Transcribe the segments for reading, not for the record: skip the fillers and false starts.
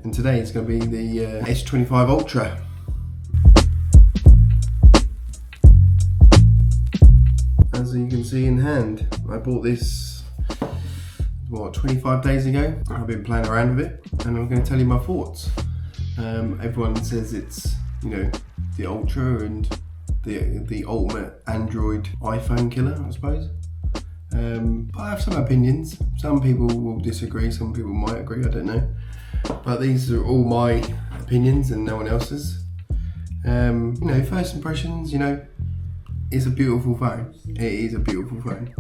And today it's going to be the S25 Ultra. As you can see in hand, I bought this, what, 25 days ago. I've been playing around with it and I'm going to tell you my thoughts. Everyone says it's, you know, the Ultra and the ultimate Android iPhone killer, I suppose. But I have some opinions. Some people will disagree, some people might agree, I don't know. But these are all my opinions and no one else's. You know, first impressions, you know, it's a beautiful phone. It is a beautiful phone.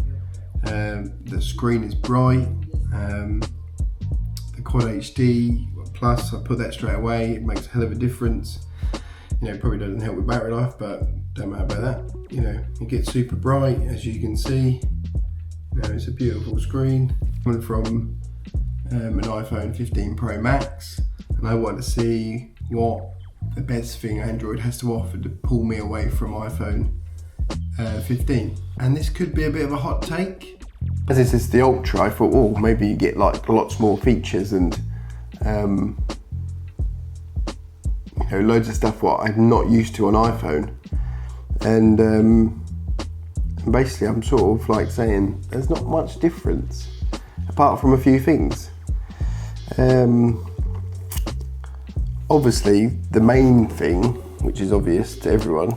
The screen is bright. The Quad HD Plus, I put that straight away. It makes a hell of a difference. You know, it probably doesn't help with battery life, but don't matter about that. You know, it gets super bright, as you can see. You know, it's a beautiful screen. Coming from an iPhone 15 Pro Max, and I want to see what the best thing Android has to offer to pull me away from iPhone 15. And this could be a bit of a hot take. As this is the Ultra, I thought, oh, maybe you get like lots more features and you know, loads of stuff what I'm not used to on iPhone. And basically I'm sort of like saying there's not much difference apart from a few things. Obviously the main thing, which is obvious to everyone,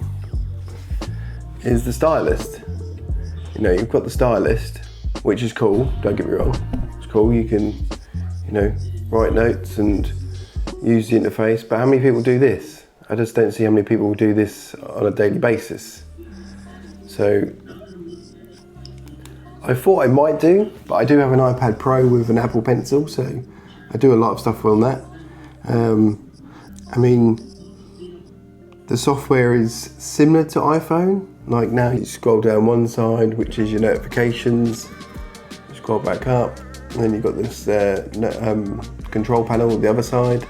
is the stylus. You know, you've got the stylus, which is cool, don't get me wrong, it's cool, you can, you know, write notes and use the interface, but how many people do this? I just don't see how many people do this on a daily basis. So I thought I might do, but I do have an iPad Pro with an Apple Pencil, so I do a lot of stuff on that. I mean, the software is similar to iPhone. Like now you scroll down one side, which is your notifications, you scroll back up, and then you've got this control panel on the other side.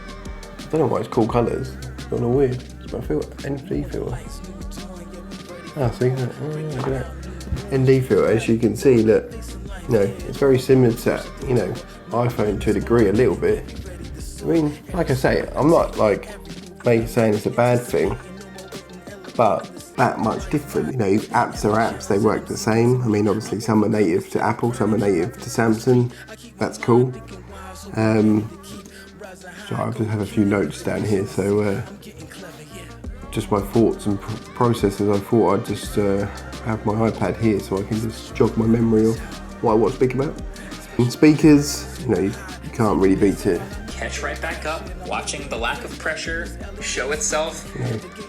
I don't know why it's called colours, it's kind of weird. It's my ND filter. Ah, see that? Oh, yeah, look at that. ND filter, as you can see, look, you know, it's very similar to, you know, iPhone to a degree, a little bit. I mean, like I say, I'm not like saying it's a bad thing, but that much different. You know, apps are apps, they work the same. I mean, obviously some are native to Apple, some are native to Samsung. That's cool. So I just have a few notes down here, so just my thoughts and processes. I thought I'd just have my iPad here so I can just jog my memory of what I want to speak about. And speakers, you know, you can't really beat it. Catch right back up, watching the lack of pressure show itself. Yeah.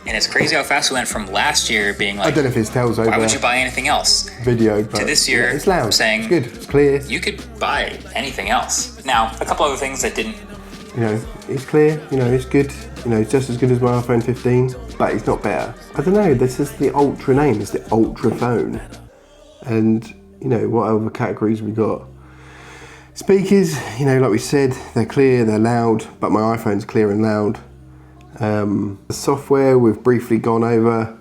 And it's crazy how fast we went from last year being like, I don't know if it's tells over. Why would you buy anything else? Video, but to this year, yeah, it's loud. Saying, it's good, it's clear. You could buy anything else. Now, a couple other things that didn't. You know, it's clear, you know, it's good. You know, it's just as good as my iPhone 15, but it's not better. I don't know, this is the Ultra name, it's the Ultra phone. And, you know, what other categories we got? Speakers, you know, like we said, they're clear, they're loud, but my iPhone's clear and loud. The software we've briefly gone over.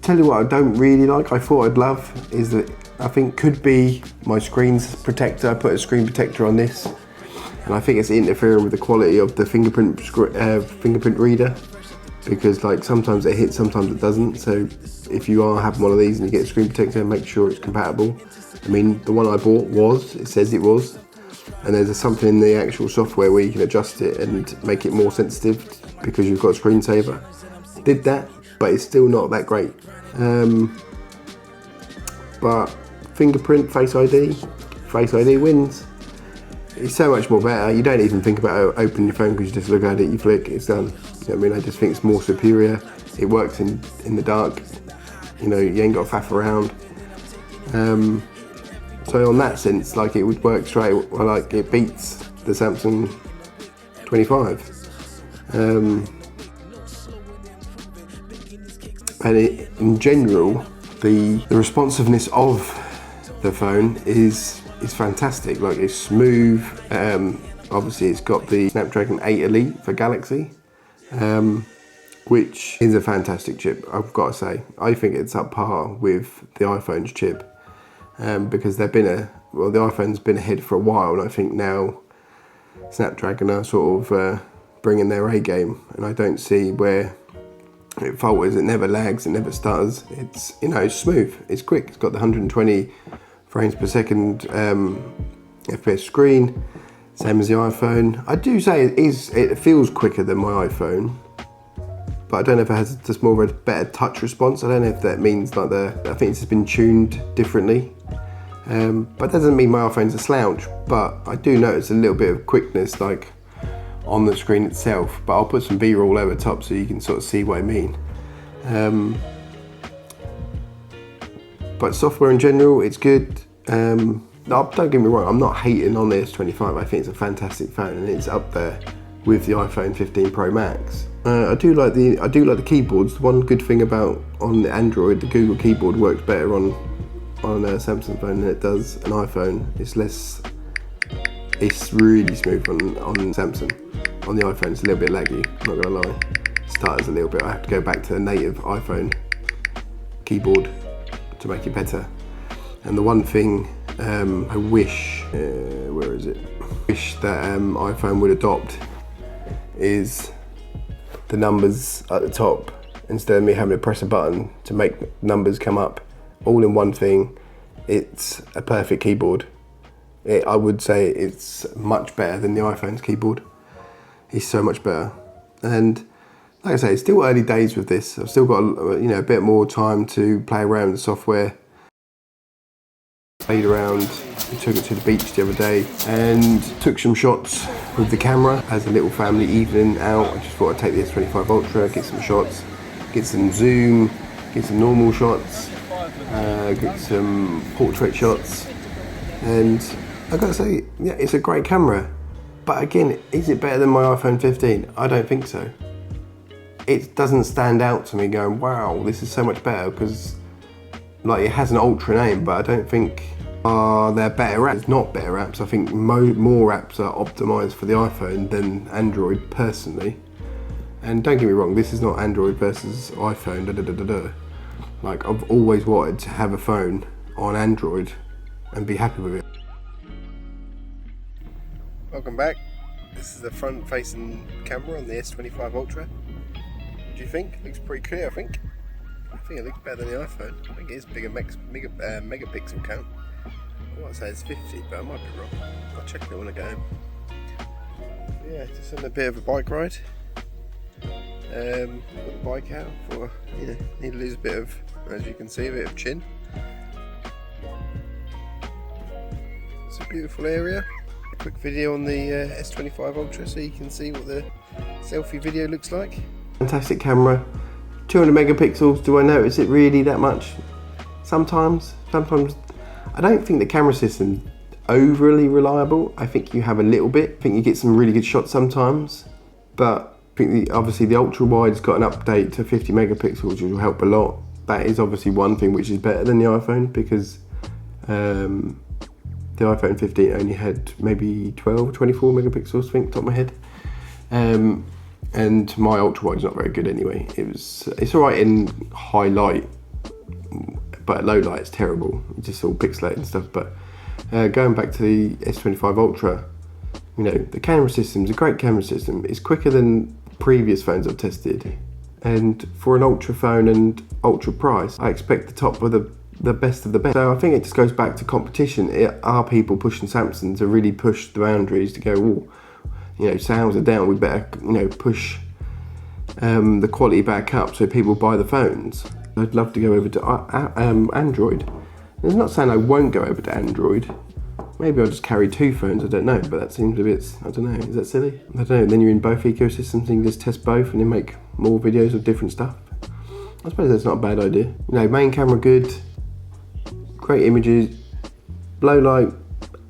Tell you what I don't really like, I thought I'd love, is that I think could be my screen's protector. I put a screen protector on this, and I think it's interfering with the quality of the fingerprint reader, because like sometimes it hits, sometimes it doesn't. So if you are having one of these and you get a screen protector, make sure it's compatible. I mean, the one I bought it says it was, and there's something in the actual software where you can adjust it and make it more sensitive because you've got a screensaver. Did that, but it's still not that great. But fingerprint, Face ID wins. It's so much more better. You don't even think about opening your phone because you just look at it, you flick, it's done. You know what I mean? I just think it's more superior. It works in the dark. You know, you ain't got to faff around. So on that sense, like it would work straight, well, like it beats the Samsung 25. And in general, the responsiveness of the phone is fantastic. Like it's smooth. Obviously, it's got the Snapdragon 8 Elite for Galaxy, which is a fantastic chip. I've got to say, I think it's up par with the iPhone's chip, because they've been well, the iPhone's been ahead for a while, and I think now Snapdragon are sort of bringing their A game, and I don't see where it falters. It never lags, it never stutters. It's, you know, it's smooth, it's quick. It's got the 120 frames per second FPS screen, same as the iPhone. I do say it feels quicker than my iPhone, but I don't know if it has just more of a better touch response. I don't know if that means like I think it's just been tuned differently. But that doesn't mean my iPhone's a slouch, but I do notice a little bit of quickness like on the screen itself, but I'll put some B-roll over top so you can sort of see what I mean. But software in general, it's good. No, don't get me wrong, I'm not hating on the S25. I think it's a fantastic phone, and it's up there with the iPhone 15 Pro Max. I do like the keyboards. The one good thing about on the Android, the Google keyboard works better on a Samsung phone than it does an iPhone. It's really smooth on Samsung. On the iPhone, it's a little bit laggy, not gonna lie. Stutters a little bit. I have to go back to the native iPhone keyboard to make it better. And the one thing I wish, where is it? Wish that iPhone would adopt is the numbers at the top, instead of me having to press a button to make numbers come up all in one thing. It's a perfect keyboard. I would say it's much better than the iPhone's keyboard. It's so much better. And like I say, it's still early days with this. I've still got a bit more time to play around with the software. Played around, we took it to the beach the other day and took some shots with the camera as a little family evening out. I just thought I'd take the S25 Ultra, get some shots, get some zoom, get some normal shots, get some portrait shots, and I gotta say, yeah, it's a great camera. But again, is it better than my iPhone 15? I don't think so. It doesn't stand out to me going, wow, this is so much better, because like it has an Ultra name, but I don't think they're better apps. It's not better apps. I think more apps are optimized for the iPhone than Android personally. And don't get me wrong, this is not Android versus iPhone, Like, I've always wanted to have a phone on Android and be happy with it. Welcome back. This is the front facing camera on the S25 Ultra. What do you think? Looks pretty clear, I think. I think it looks better than the iPhone. I think it is bigger megapixel count. I want to say it's 50, but I might be wrong. I'll check it when I go home. Yeah, just on a bit of a bike ride. Got the bike out for, need to lose a bit of, as you can see, a bit of chin. It's a beautiful area. A quick video on the S25 Ultra so you can see what the selfie video looks like. Fantastic camera. 200 megapixels, do I notice it really that much? Sometimes. I don't think the camera system's overly reliable. I think you have a little bit. I think you get some really good shots sometimes, but I think obviously the ultra wide's got an update to 50 megapixels, which will help a lot. That is obviously one thing which is better than the iPhone, because the iPhone 15 only had maybe 12, 24 megapixels, I think, top of my head. And my ultra wide's not very good anyway. It's alright in high light, but at low light it's terrible. It's just all pixelated and stuff. But going back to the S25 Ultra, the camera system's a great camera system. It's quicker than previous phones I've tested. And for an ultra phone and ultra price, I expect the top of the best of the best. So I think it just goes back to competition. Are people pushing Samsung to really push the boundaries to go, sales are down, we better, push the quality back up so people buy the phones. I'd love to go over to Android. It's not saying I won't go over to Android. Maybe I'll just carry two phones, I don't know, but that seems a bit, I don't know, is that silly? I don't know, then you're in both ecosystems and you can just test both and then make more videos of different stuff. I suppose that's not a bad idea. Main camera good, great images, low light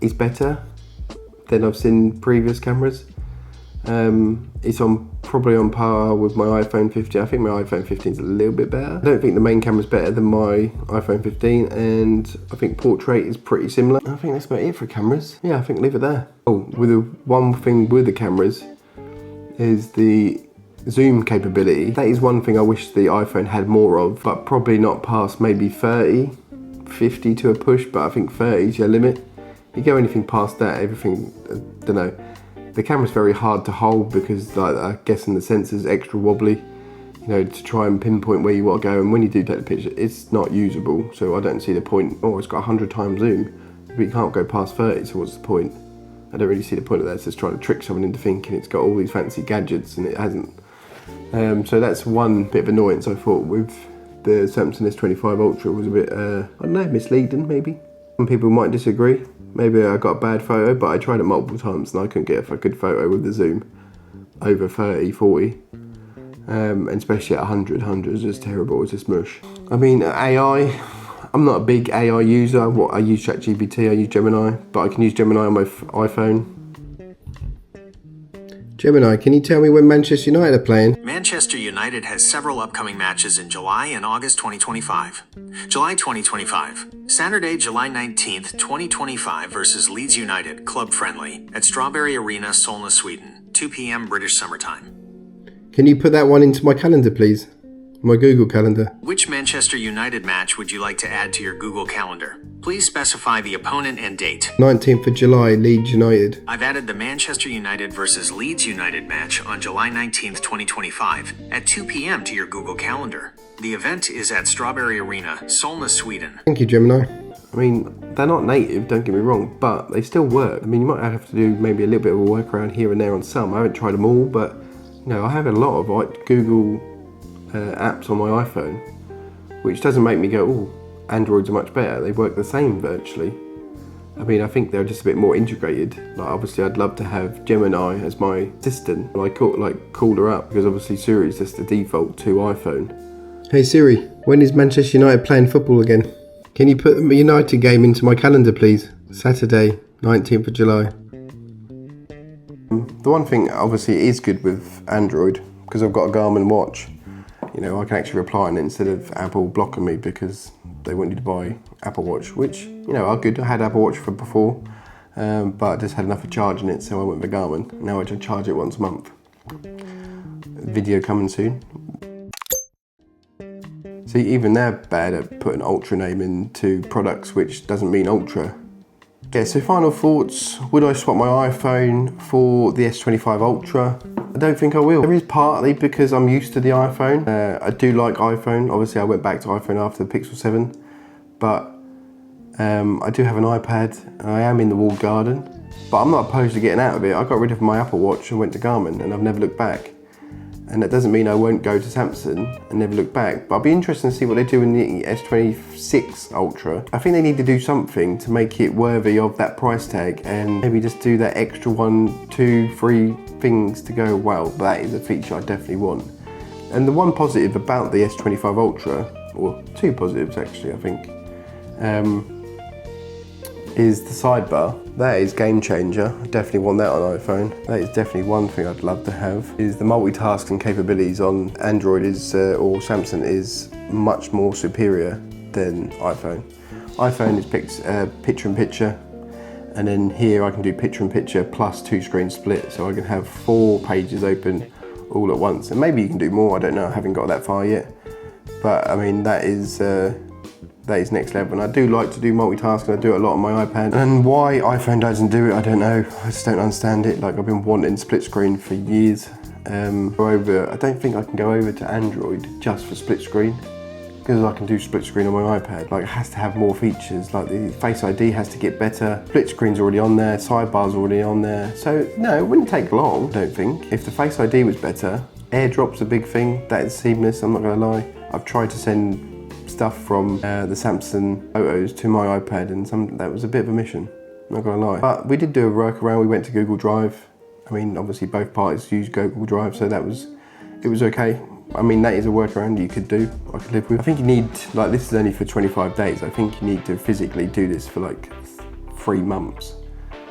is better than I've seen previous cameras. It's probably on par with my iPhone 15. I think my iPhone 15 is a little bit better. I don't think the main camera is better than my iPhone 15, and I think portrait is pretty similar. I think that's about it for cameras. Yeah, I think leave it there. Oh, one thing with the cameras is the zoom capability. That is one thing I wish the iPhone had more of, but probably not past maybe 30, 50 to a push, but I think 30 is your limit. You go anything past that, everything, I don't know. The camera's very hard to hold because, like, I guess the sensor's extra wobbly, you know, to try and pinpoint where you want to go. And when you do take the picture, it's not usable. So I don't see the point. Oh, it's got 100 times zoom, but you can't go past 30. So what's the point? I don't really see the point of that. It's just trying to trick someone into thinking it's got all these fancy gadgets and it hasn't. So that's one bit of annoyance I thought with the Samsung S25 Ultra was a bit, I don't know, misleading maybe. Some people might disagree. Maybe I got a bad photo, but I tried it multiple times and I couldn't get a good photo with the zoom over 30, 40. And especially at 100 is just terrible, it's just mush. I mean, AI, I'm not a big AI user. I use ChatGPT, I use Gemini, but I can use Gemini on my iPhone. Gemini, can you tell me when Manchester United are playing? Manchester United has several upcoming matches in July and August 2025. July 2025, Saturday, July 19th, 2025 versus Leeds United, club friendly, at Strawberry Arena, Solna, Sweden, 2 p.m. British Summer Time. Can you put that one into my calendar, please? My Google Calendar. Which Manchester United match would you like to add to your Google Calendar? Please specify the opponent and date. 19th of July, Leeds United. I've added the Manchester United versus Leeds United match on July 19th, 2025 at 2 p.m. to your Google Calendar. The event is at Strawberry Arena, Solna, Sweden. Thank you, Gemini. I mean, they're not native, don't get me wrong, but they still work. I mean, you might have to do maybe a little bit of a workaround here and there on some. I haven't tried them all, but you know, I have a lot of like Google apps on my iPhone, which doesn't make me go, oh, Androids are much better. They work the same virtually. I mean, I think they're just a bit more integrated. Like, obviously, I'd love to have Gemini as my assistant. I called her up because obviously Siri's just the default to iPhone. Hey Siri, when is Manchester United playing football again? Can you put the United game into my calendar, please? Saturday, 19th of July. The one thing, obviously, it is good with Android because I've got a Garmin watch. You know, I can actually reply on it instead of Apple blocking me because they want you to buy Apple Watch, which, you know, are good. I had Apple Watch for before, but I just had enough of charging it, so I went with Garmin. Now I just charge it once a month. Video coming soon. See, even they're bad at putting Ultra name into products, which doesn't mean Ultra. Yeah, so final thoughts. Would I swap my iPhone for the S25 Ultra? I don't think I will. There is partly because I'm used to the iPhone. I do like iPhone. Obviously, I went back to iPhone after the Pixel 7, but I do have an iPad and I am in the walled garden, but I'm not opposed to getting out of it. I got rid of my Apple Watch and went to Garmin and I've never looked back. And that doesn't mean I won't go to Samsung and never look back, but I'll be interested to see what they do in the S26 Ultra. I think they need to do something to make it worthy of that price tag and maybe just do that extra 1, 2, 3 things to go, wow, that is a feature I definitely want. And the one positive about the S25 Ultra, or two positives actually I think, is the sidebar. That is game changer. I definitely want that on iPhone. That is definitely one thing I'd love to have. Is the multitasking capabilities on Android or Samsung is much more superior than iPhone. iPhone is picture in picture, and then here I can do picture in picture plus 2 screen split, so I can have 4 pages open all at once. And maybe you can do more, I don't know, I haven't got that far yet. But I mean, that is next level, and I do like to do multitasking. I do it a lot on my iPad, and why iPhone doesn't do it, I don't know. I just don't understand it. Like, I've been wanting split screen for years. I don't think I can go over to Android just for split screen, because I can do split screen on my iPad. Like, it has to have more features, like the Face ID has to get better, split screen's already on there, sidebar's already on there. So no, it wouldn't take long, I don't think. If the Face ID was better, AirDrop's a big thing, that is seamless, I'm not gonna lie. I've tried to send stuff from the Samsung photos to my iPad, and that was a bit of a mission, not gonna lie. But we did do a workaround. We went to Google Drive. I mean, obviously both parties use Google Drive, so it was okay. I mean, that is a workaround you could do, I could live with. I think you need, like, this is only for 25 days. I think you need to physically do this for like 3 months.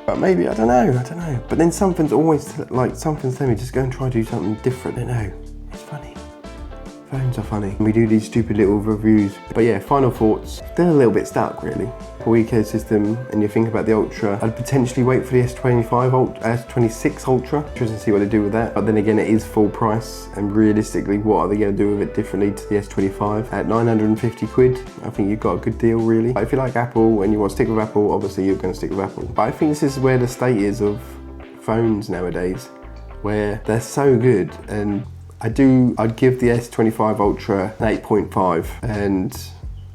But maybe, I don't know. But then something's telling me just go and try to do something different. I don't know, it's funny. Phones are funny. We do these stupid little reviews. But yeah, final thoughts. Still a little bit stuck, really. For ecosystem, and you think about the Ultra, I'd potentially wait for the S25 S26 Ultra, just to see what they do with that. But then again, it is full price, and realistically, what are they going to do with it differently to the S25? At 950 quid, I think you've got a good deal, really. But if you like Apple and you want to stick with Apple, obviously you're going to stick with Apple. But I think this is where the state is of phones nowadays, where they're so good, and I'd give the S25 Ultra an 8.5, and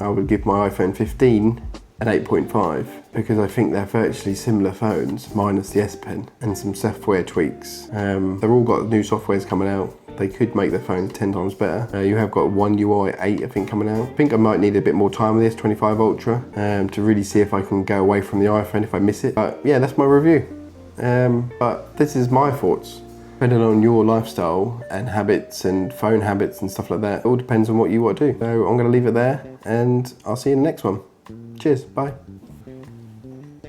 I would give my iPhone 15 an 8.5, because I think they're virtually similar phones, minus the S Pen and some software tweaks. They've all got new softwares coming out. They could make their phones 10 times better. You have got One UI 8, I think, coming out. I think I might need a bit more time with the S25 Ultra to really see if I can go away from the iPhone if I miss it. But yeah, that's my review. But this is my thoughts. Depending on your lifestyle and habits and phone habits and stuff like that, it all depends on what you want to do. So I'm going to leave it there, and I'll see you in the next one. Cheers, bye.